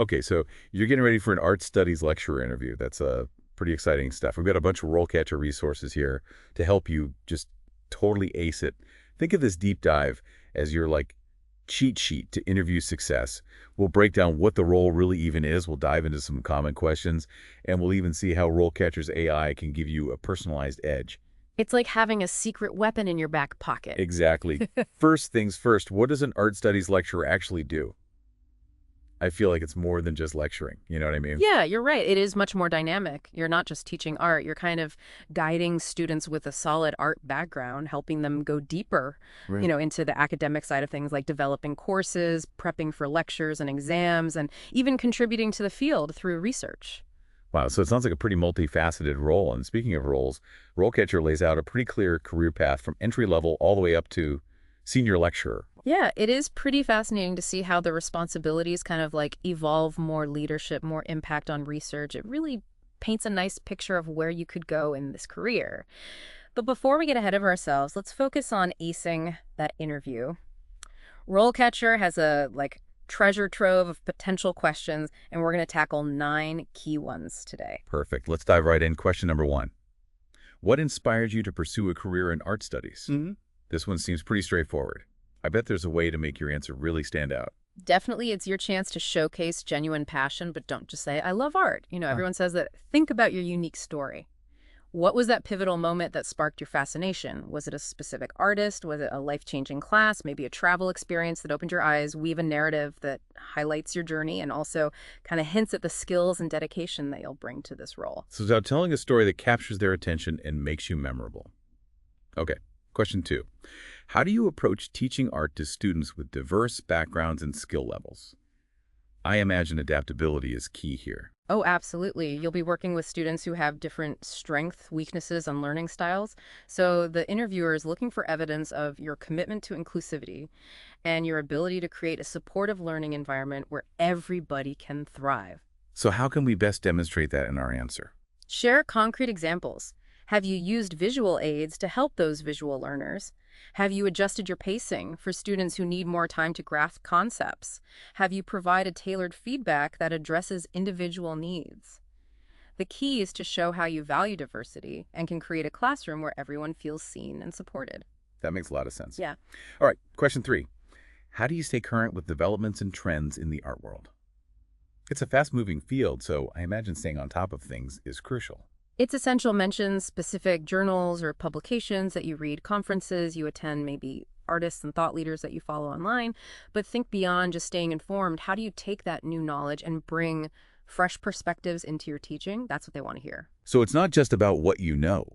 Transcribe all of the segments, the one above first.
Okay, so you're getting ready for an art studies lecturer interview. That's pretty exciting stuff. We've got a bunch of RoleCatcher resources here to help you just totally ace it. Think of this deep dive as your cheat sheet to interview success. We'll break down what the role really even is. We'll dive into some common questions, and we'll even see how RoleCatcher's AI can give you a personalized edge. It's like having a secret weapon in your back pocket. Exactly. First things first, what does an art studies lecturer actually do? I feel like it's more than just lecturing. You know what I mean? Yeah, you're right. It is much more dynamic. You're not just teaching art. You're kind of guiding students with a solid art background, helping them go deeper, Right. into the academic side of things, like developing courses, prepping for lectures and exams, and even contributing to the field through research. Wow, so it sounds like a pretty multifaceted role. And speaking of roles, RoleCatcher lays out a pretty clear career path from entry level all the way up to senior lecturer. Yeah, it is pretty fascinating to see how the responsibilities kind of like evolve, more leadership, more impact on research. It really paints a nice picture of where you could go in this career. But before we get ahead of ourselves, let's focus on acing that interview. Rollcatcher has a treasure trove of potential questions, and we're going to tackle 9 key ones today. Perfect. Let's dive right in. Question number one. What inspired you to pursue a career in art studies? This one seems pretty straightforward. I bet there's a way to make your answer really stand out. Definitely, it's your chance to showcase genuine passion, but don't just say, I love art. Huh. Everyone says that. Think about your unique story. What was that pivotal moment that sparked your fascination? Was it a specific artist? Was it a life-changing class? Maybe a travel experience that opened your eyes? Weave a narrative that highlights your journey and also kind of hints at the skills and dedication that you'll bring to this role. So it's about telling a story that captures their attention and makes you memorable. Okay, question two. How do you approach teaching art to students with diverse backgrounds and skill levels? I imagine adaptability is key here. Oh, absolutely. You'll be working with students who have different strengths, weaknesses, and learning styles. So the interviewer is looking for evidence of your commitment to inclusivity and your ability to create a supportive learning environment where everybody can thrive. So how can we best demonstrate that in our answer? Share concrete examples. Have you used visual aids to help those visual learners? Have you adjusted your pacing for students who need more time to grasp concepts? Have you provided tailored feedback that addresses individual needs? The key is to show how you value diversity and can create a classroom where everyone feels seen and supported. That makes a lot of sense. Yeah. All right, question three. How do you stay current with developments and trends in the art world? It's a fast-moving field, so I imagine staying on top of things is crucial. It's essential mention specific journals or publications that you read, conferences you attend, maybe artists and thought leaders that you follow online. But think beyond just staying informed. How do you take that new knowledge and bring fresh perspectives into your teaching? That's what they want to hear. So it's not just about what you know.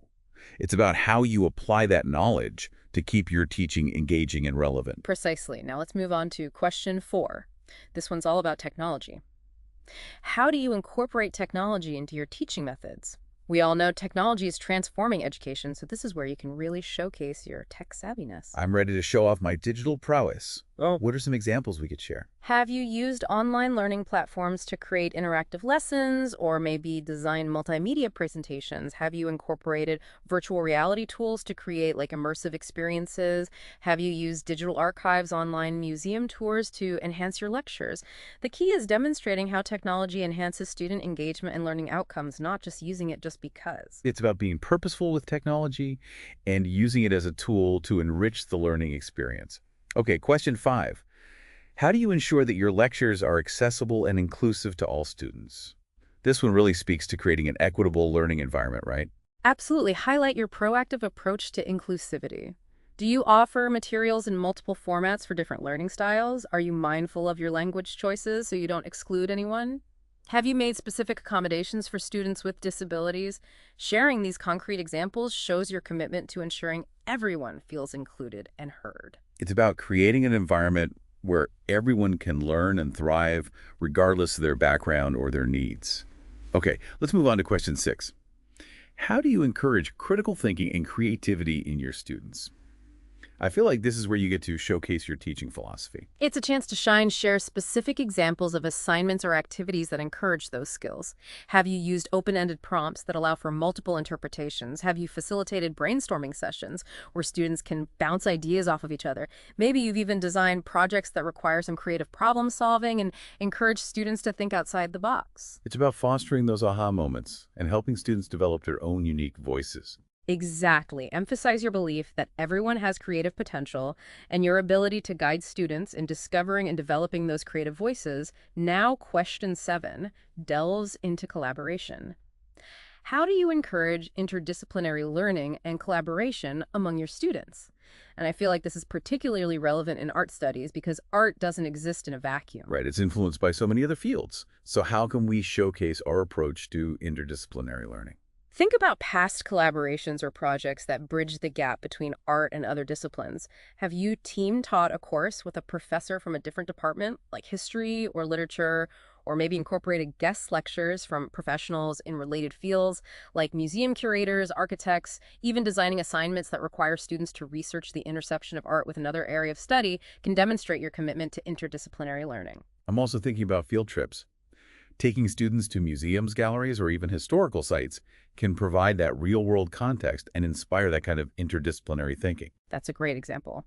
It's about how you apply that knowledge to keep your teaching engaging and relevant. Precisely. Now let's move on to question 4. This one's all about technology. How do you incorporate technology into your teaching methods? We all know technology is transforming education, so this is where you can really showcase your tech savviness. I'm ready to show off my digital prowess. Oh. What are some examples we could share? Have you used online learning platforms to create interactive lessons or maybe design multimedia presentations? Have you incorporated virtual reality tools to create immersive experiences? Have you used digital archives, online museum tours to enhance your lectures? The key is demonstrating how technology enhances student engagement and learning outcomes, not just using it just because. It's about being purposeful with technology and using it as a tool to enrich the learning experience. Okay, question 5. How do you ensure that your lectures are accessible and inclusive to all students? This one really speaks to creating an equitable learning environment, right? Absolutely. Highlight your proactive approach to inclusivity. Do you offer materials in multiple formats for different learning styles? Are you mindful of your language choices so you don't exclude anyone? Have you made specific accommodations for students with disabilities? Sharing these concrete examples shows your commitment to ensuring everyone feels included and heard. It's about creating an environment where everyone can learn and thrive regardless of their background or their needs. Okay, let's move on to question 6. How do you encourage critical thinking and creativity in your students? I feel like this is where you get to showcase your teaching philosophy. It's a chance to shine, share specific examples of assignments or activities that encourage those skills. Have you used open-ended prompts that allow for multiple interpretations? Have you facilitated brainstorming sessions where students can bounce ideas off of each other? Maybe you've even designed projects that require some creative problem solving and encourage students to think outside the box. It's about fostering those aha moments and helping students develop their own unique voices. Exactly. Emphasize your belief that everyone has creative potential and your ability to guide students in discovering and developing those creative voices. Now, question 7 delves into collaboration. How do you encourage interdisciplinary learning and collaboration among your students? And I feel like this is particularly relevant in art studies because art doesn't exist in a vacuum. Right, it's influenced by so many other fields. So how can we showcase our approach to interdisciplinary learning? Think about past collaborations or projects that bridge the gap between art and other disciplines. Have you team taught a course with a professor from a different department, like history or literature, or maybe incorporated guest lectures from professionals in related fields, like museum curators, architects, even designing assignments that require students to research the intersection of art with another area of study can demonstrate your commitment to interdisciplinary learning. I'm also thinking about field trips. Taking students to museums, galleries, or even historical sites can provide that real-world context and inspire that kind of interdisciplinary thinking. That's a great example.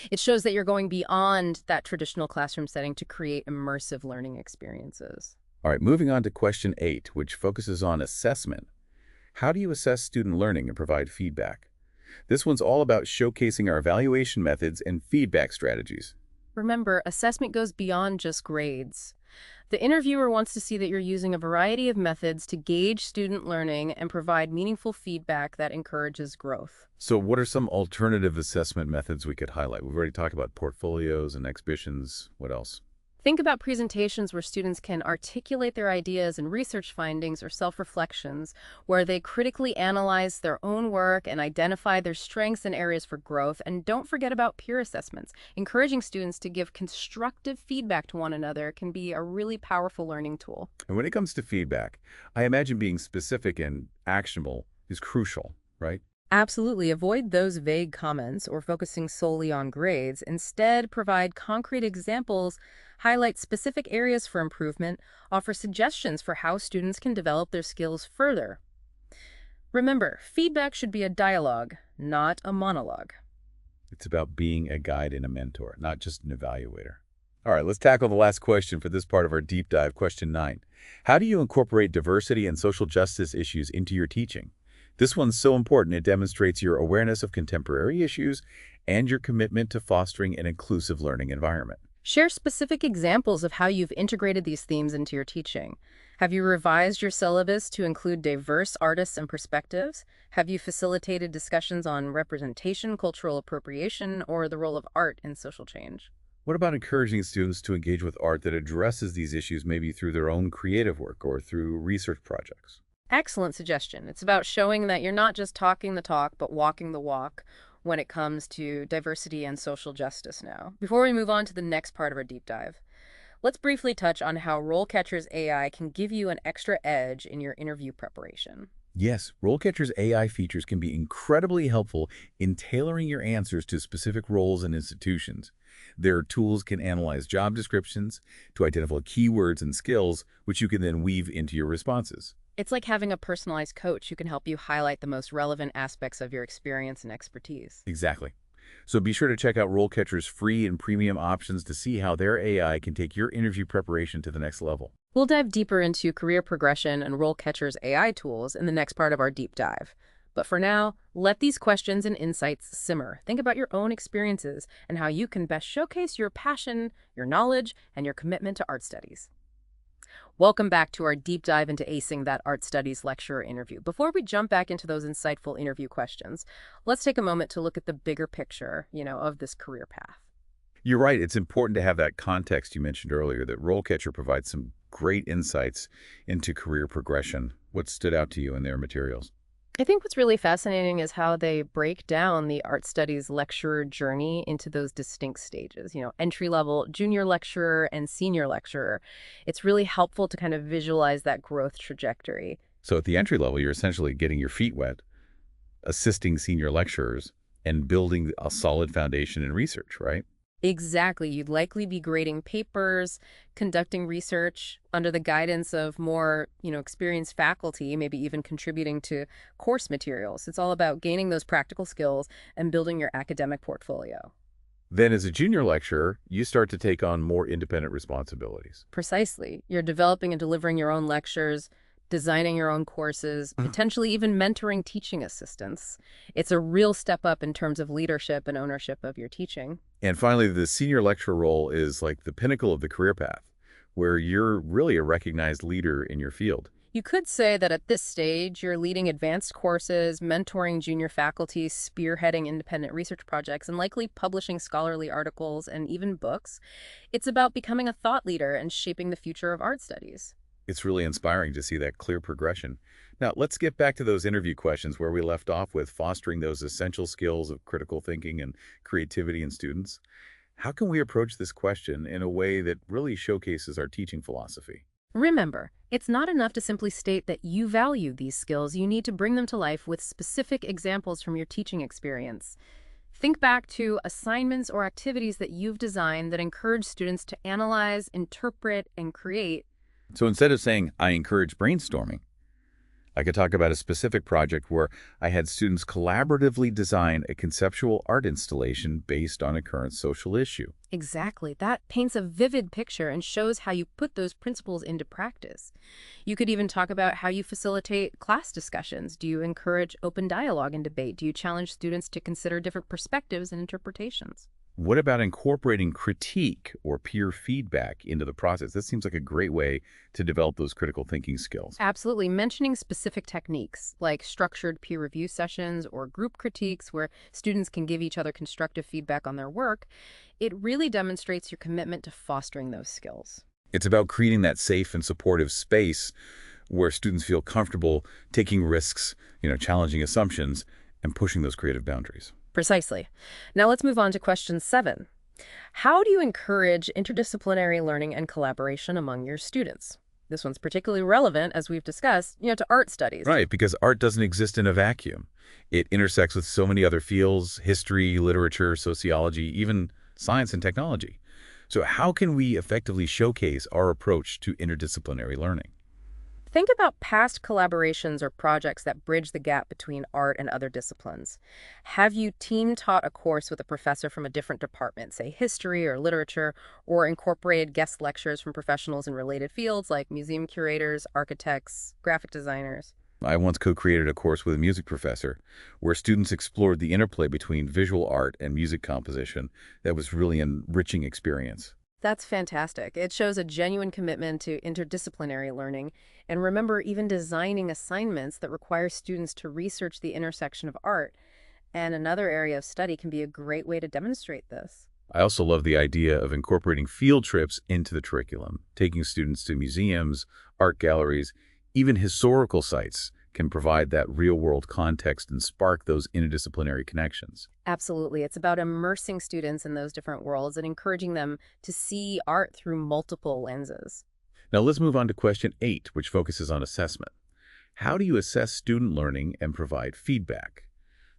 It shows that you're going beyond that traditional classroom setting to create immersive learning experiences. All right, moving on to question 8, which focuses on assessment. How do you assess student learning and provide feedback? This one's all about showcasing our evaluation methods and feedback strategies. Remember, assessment goes beyond just grades. The interviewer wants to see that you're using a variety of methods to gauge student learning and provide meaningful feedback that encourages growth. So what are some alternative assessment methods we could highlight? We've already talked about portfolios and exhibitions. What else? Think about presentations where students can articulate their ideas and research findings or self-reflections, where they critically analyze their own work and identify their strengths and areas for growth. And don't forget about peer assessments. Encouraging students to give constructive feedback to one another can be a really powerful learning tool. And when it comes to feedback, I imagine being specific and actionable is crucial, right? Absolutely. Avoid those vague comments or focusing solely on grades. Instead, provide concrete examples, highlight specific areas for improvement, offer suggestions for how students can develop their skills further. Remember, feedback should be a dialogue, not a monologue. It's about being a guide and a mentor, not just an evaluator. All right, let's tackle the last question for this part of our deep dive, question 9. How do you incorporate diversity and social justice issues into your teaching? This one's so important. It demonstrates your awareness of contemporary issues and your commitment to fostering an inclusive learning environment. Share specific examples of how you've integrated these themes into your teaching. Have you revised your syllabus to include diverse artists and perspectives? Have you facilitated discussions on representation, cultural appropriation, or the role of art in social change? What about encouraging students to engage with art that addresses these issues maybe through their own creative work or through research projects? Excellent suggestion. It's about showing that you're not just talking the talk, but walking the walk when it comes to diversity and social justice now. Before we move on to the next part of our deep dive, let's briefly touch on how RoleCatcher's AI can give you an extra edge in your interview preparation. Yes, RoleCatcher's AI features can be incredibly helpful in tailoring your answers to specific roles and institutions. Their tools can analyze job descriptions to identify keywords and skills, which you can then weave into your responses. It's like having a personalized coach who can help you highlight the most relevant aspects of your experience and expertise. Exactly. So be sure to check out RoleCatcher's free and premium options to see how their AI can take your interview preparation to the next level. We'll dive deeper into career progression and RoleCatcher's AI tools in the next part of our deep dive. But for now, let these questions and insights simmer. Think about your own experiences and how you can best showcase your passion, your knowledge, and your commitment to art studies. Welcome back to our deep dive into acing that art studies lecturer interview. Before we jump back into those insightful interview questions, let's take a moment to look at the bigger picture, of this career path. You're right. It's important to have that context you mentioned earlier that RoleCatcher provides some great insights into career progression. What stood out to you in their materials? I think what's really fascinating is how they break down the art studies lecturer journey into those distinct stages, entry level, junior lecturer, and senior lecturer. It's really helpful to kind of visualize that growth trajectory. So at the entry level, you're essentially getting your feet wet, assisting senior lecturers, and building a solid foundation in research, right? Exactly. You'd likely be grading papers, conducting research under the guidance of more, experienced faculty, maybe even contributing to course materials. It's all about gaining those practical skills and building your academic portfolio. Then as a junior lecturer, you start to take on more independent responsibilities. Precisely. You're developing and delivering your own lectures, designing your own courses, potentially even mentoring teaching assistants. It's a real step up in terms of leadership and ownership of your teaching. And finally, the senior lecturer role is like the pinnacle of the career path, where you're really a recognized leader in your field. You could say that at this stage, you're leading advanced courses, mentoring junior faculty, spearheading independent research projects, and likely publishing scholarly articles and even books. It's about becoming a thought leader and shaping the future of art studies. It's really inspiring to see that clear progression. Now, let's get back to those interview questions where we left off with fostering those essential skills of critical thinking and creativity in students. How can we approach this question in a way that really showcases our teaching philosophy? Remember, it's not enough to simply state that you value these skills. You need to bring them to life with specific examples from your teaching experience. Think back to assignments or activities that you've designed that encourage students to analyze, interpret, and create. So instead of saying, I encourage brainstorming, I could talk about a specific project where I had students collaboratively design a conceptual art installation based on a current social issue. Exactly. That paints a vivid picture and shows how you put those principles into practice. You could even talk about how you facilitate class discussions. Do you encourage open dialogue and debate? Do you challenge students to consider different perspectives and interpretations? What about incorporating critique or peer feedback into the process? This seems like a great way to develop those critical thinking skills. Absolutely. Mentioning specific techniques like structured peer review sessions or group critiques where students can give each other constructive feedback on their work, it really demonstrates your commitment to fostering those skills. It's about creating that safe and supportive space where students feel comfortable taking risks, challenging assumptions, and pushing those creative boundaries. Precisely. Now let's move on to question 7. How do you encourage interdisciplinary learning and collaboration among your students? This one's particularly relevant, as we've discussed, to art studies. Right, because art doesn't exist in a vacuum. It intersects with so many other fields, history, literature, sociology, even science and technology. So how can we effectively showcase our approach to interdisciplinary learning? Think about past collaborations or projects that bridge the gap between art and other disciplines. Have you team taught a course with a professor from a different department, say history or literature, or incorporated guest lectures from professionals in related fields like museum curators, architects, graphic designers? I once co-created a course with a music professor where students explored the interplay between visual art and music composition. That was really an enriching experience. That's fantastic. It shows a genuine commitment to interdisciplinary learning. And remember, even designing assignments that require students to research the intersection of art and another area of study can be a great way to demonstrate this. I also love the idea of incorporating field trips into the curriculum. Taking students to museums, art galleries, even historical sites can provide that real-world context and spark those interdisciplinary connections. Absolutely. It's about immersing students in those different worlds and encouraging them to see art through multiple lenses. Now let's move on to question 8, which focuses on assessment. How do you assess student learning and provide feedback?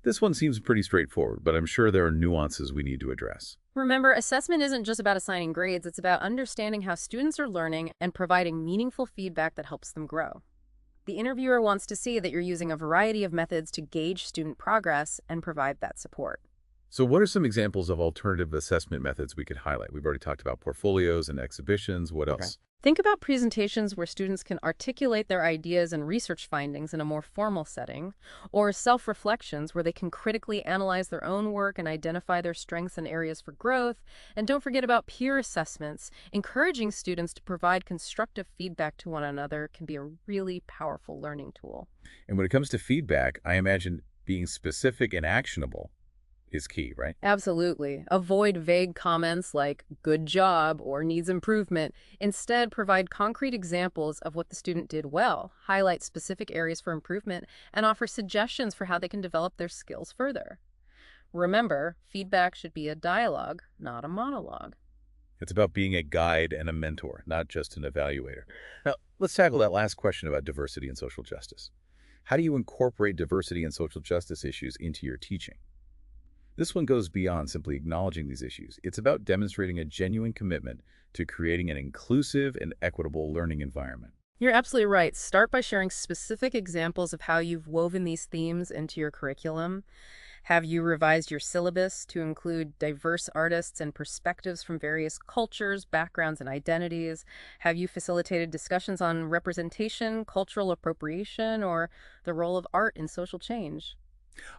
This one seems pretty straightforward, but I'm sure there are nuances we need to address. Remember, assessment isn't just about assigning grades. It's about understanding how students are learning and providing meaningful feedback that helps them grow. The interviewer wants to see that you're using a variety of methods to gauge student progress and provide that support. So what are some examples of alternative assessment methods we could highlight? We've already talked about portfolios and exhibitions. What else? Think about presentations where students can articulate their ideas and research findings in a more formal setting, or self-reflections where they can critically analyze their own work and identify their strengths and areas for growth. And don't forget about peer assessments. Encouraging students to provide constructive feedback to one another can be a really powerful learning tool. And when it comes to feedback, I imagine being specific and actionable is key, right? Absolutely. Avoid vague comments like good job or needs improvement. Instead, provide concrete examples of what the student did well, highlight specific areas for improvement, and offer suggestions for how they can develop their skills further. Remember, feedback should be a dialogue, not a monologue. It's about being a guide and a mentor, not just an evaluator. Now, let's tackle that last question about diversity and social justice. How do you incorporate diversity and social justice issues into your teaching? This one goes beyond simply acknowledging these issues. It's about demonstrating a genuine commitment to creating an inclusive and equitable learning environment. You're absolutely right. Start by sharing specific examples of how you've woven these themes into your curriculum. Have you revised your syllabus to include diverse artists and perspectives from various cultures, backgrounds, and identities? Have you facilitated discussions on representation, cultural appropriation, or the role of art in social change?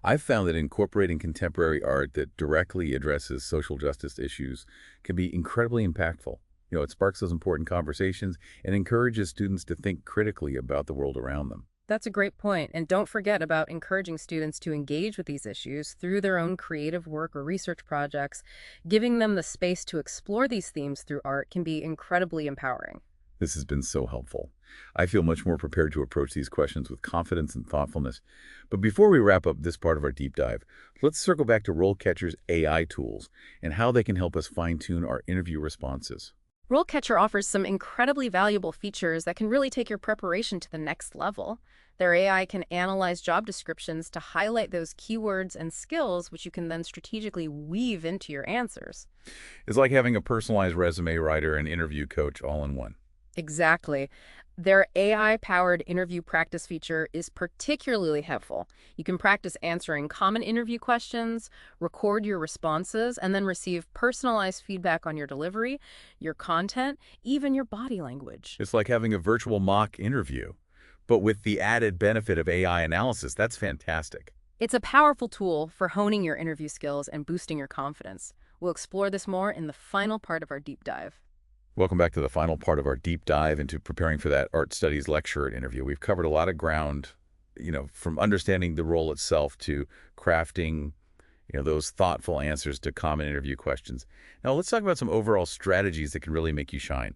I've found that incorporating contemporary art that directly addresses social justice issues can be incredibly impactful. It sparks those important conversations and encourages students to think critically about the world around them. That's a great point. And don't forget about encouraging students to engage with these issues through their own creative work or research projects. Giving them the space to explore these themes through art can be incredibly empowering. This has been so helpful. I feel much more prepared to approach these questions with confidence and thoughtfulness. But before we wrap up this part of our deep dive, let's circle back to RoleCatcher's AI tools and how they can help us fine-tune our interview responses. RoleCatcher offers some incredibly valuable features that can really take your preparation to the next level. Their AI can analyze job descriptions to highlight those keywords and skills, which you can then strategically weave into your answers. It's like having a personalized resume writer and interview coach all in one. Exactly. Their AI-powered interview practice feature is particularly helpful. You can practice answering common interview questions, record your responses, and then receive personalized feedback on your delivery, your content, even your body language. It's like having a virtual mock interview, but with the added benefit of AI analysis. That's fantastic. It's a powerful tool for honing your interview skills and boosting your confidence. We'll explore this more in the final part of our deep dive. Welcome back to the final part of our deep dive into preparing for that art studies lecturer interview. We've covered a lot of ground, from understanding the role itself to crafting, those thoughtful answers to common interview questions. Now, let's talk about some overall strategies that can really make you shine.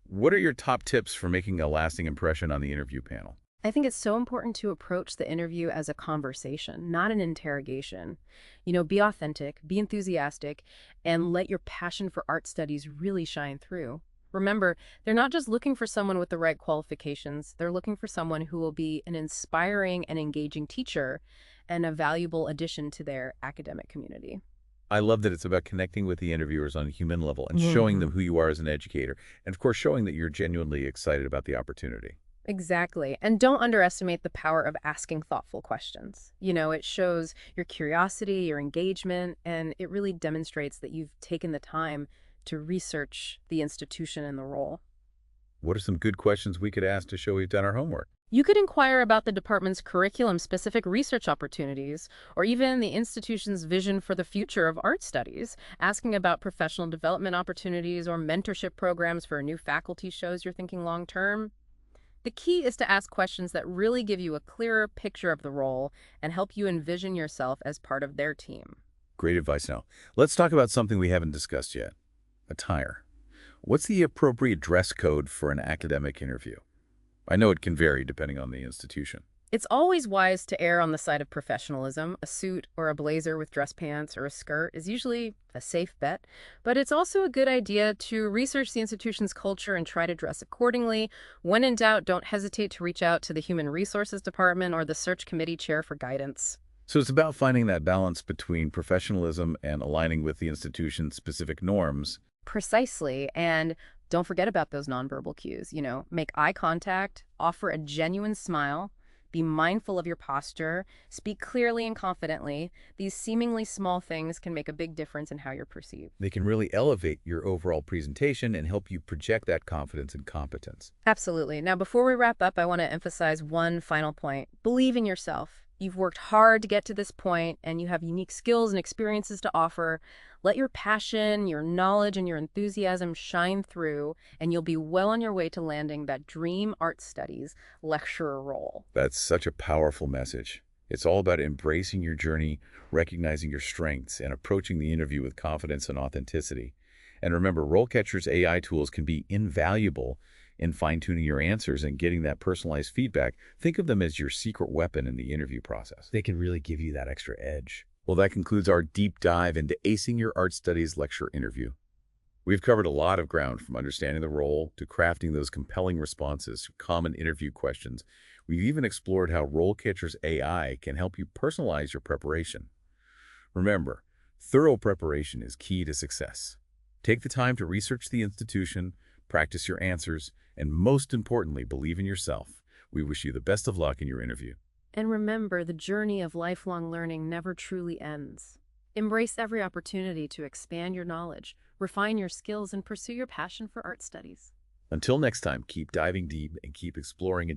What are your top tips for making a lasting impression on the interview panel? I think it's so important to approach the interview as a conversation, not an interrogation. Be authentic, be enthusiastic, and let your passion for art studies really shine through. Remember, they're not just looking for someone with the right qualifications, they're looking for someone who will be an inspiring and engaging teacher and a valuable addition to their academic community. I love that it's about connecting with the interviewers on a human level and showing them who you are as an educator, and of course, showing that you're genuinely excited about the opportunity. Exactly. And don't underestimate the power of asking thoughtful questions. It shows your curiosity, your engagement, and it really demonstrates that you've taken the time to research the institution and the role. What are some good questions we could ask to show we've done our homework? You could inquire about the department's curriculum-specific research opportunities, or even the institution's vision for the future of art studies. Asking about professional development opportunities or mentorship programs for new faculty shows you're thinking long-term. The key is to ask questions that really give you a clearer picture of the role and help you envision yourself as part of their team. Great advice. Now, let's talk about something we haven't discussed yet, attire. What's the appropriate dress code for an academic interview? I know it can vary depending on the institution. It's always wise to err on the side of professionalism. A suit or a blazer with dress pants or a skirt is usually a safe bet, but it's also a good idea to research the institution's culture and try to dress accordingly. When in doubt, don't hesitate to reach out to the Human Resources Department or the Search Committee Chair for guidance. So it's about finding that balance between professionalism and aligning with the institution's specific norms. Precisely. And don't forget about those nonverbal cues. Make eye contact, offer a genuine smile, be mindful of your posture, speak clearly and confidently. These seemingly small things can make a big difference in how you're perceived. They can really elevate your overall presentation and help you project that confidence and competence. Absolutely. Now, before we wrap up, I want to emphasize one final point. Believe in yourself. You've worked hard to get to this point, and you have unique skills and experiences to offer. Let your passion, your knowledge, and your enthusiasm shine through, and you'll be well on your way to landing that dream art studies lecturer role. That's such a powerful message. It's all about embracing your journey, recognizing your strengths, and approaching the interview with confidence and authenticity. And remember, RoleCatcher's AI tools can be invaluable in fine-tuning your answers and getting that personalized feedback. Think of them as your secret weapon in the interview process. They can really give you that extra edge. Well, that concludes our deep dive into acing your art studies lecture interview. We've covered a lot of ground, from understanding the role to crafting those compelling responses to common interview questions. We've even explored how RoleCatcher's AI can help you personalize your preparation. Remember, Thorough preparation is key to success. Take the time to research the institution, practice your answers, and most importantly, believe in yourself. We wish you the best of luck in your interview. And remember, the journey of lifelong learning never truly ends. Embrace every opportunity to expand your knowledge, refine your skills, and pursue your passion for art studies. Until next time, keep diving deep and keep exploring